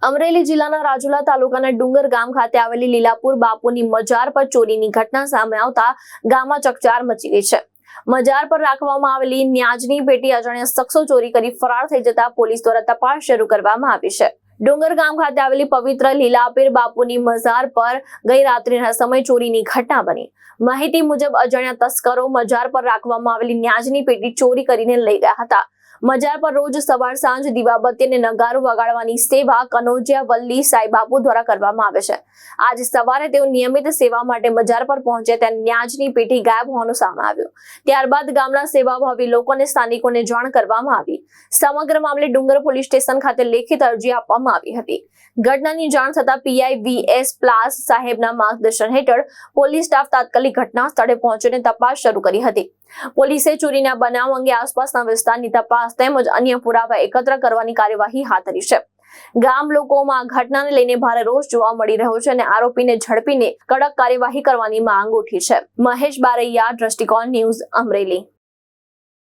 અમરેલી જિલ્લાના રાજુલા તાલુકાના ડુંગર ગામ ખાતે આવેલી લીલાપુર બાપુની મજાર પર ચોરીની ઘટના સામે આવતા ગામમાં ચકચાર મચી ગઈ છે। મજાર પર રાખવામાં આવેલી ન્યાજની પેટી અજાણ્યા શખ્સો ચોરી કરી ફરાર થઈ જતા પોલીસ દ્વારા તપાસ શરૂ કરવામાં આવી છે। ડુંગર ગામ ખાતે આવેલી પવિત્ર લીલાપીર બાપુની મજાર પર ગઈ રાત્રિના સમયે ચોરીની ઘટના બની। માહિતી મુજબ અજાણ્યા તસ્કરો મજાર પર રાખવામાં આવેલી ન્યાજની પેટી ચોરી કરીને લઈ ગયા હતા। મજાર પર રોજ સવાર સાંજ દીવાબત્તી અને નગારો વગાડવાની સેવા કનોજિયા વલ્લી સાઈ બાપુ દ્વારા કરવામાં આવે છે। આજે સવારે તેઓ નિયમિત સેવા માટે મજાર પર પહોંચ્યા ત્યાં ન્યાજની પેટી ગાયબ હોવાનું સામે આવ્યું। ત્યારબાદ ગામના સેવાભાવી લોકોને સ્થાનિકોને જાણ કરવામાં આવી। સમગ્ર મામલે ડુંગર પોલીસ સ્ટેશન ખાતે લેખિત અરજી આપવામાં આવી હતી। ઘટનાની જાણ થતા પીઆઈ વીએસ પ્લાસ સાહેબના માર્ગદર્શન હેઠળ પોલીસ સ્ટાફ તાત્કાલિક ઘટના સ્થળે પહોંચીને તપાસ શરૂ કરી હતી। પોલીસે ચોરીના બનાવ અંગે આસપાસના વિસ્તારની તપાસ તેમજ અન્ય પુરાવા એકત્ર કરવાની કાર્યવાહી હાથ ધરી છે। ગામ લોકોમાં આ ઘટનાને લઈને ભારે રોષ જોવા મળી રહ્યો છે અને આરોપીને ઝડપીને કડક કાર્યવાહી કરવાની માંગ ઉઠી છે। મહેશ બારૈયા, દ્રષ્ટિકોણ ન્યૂઝ, અમરેલી।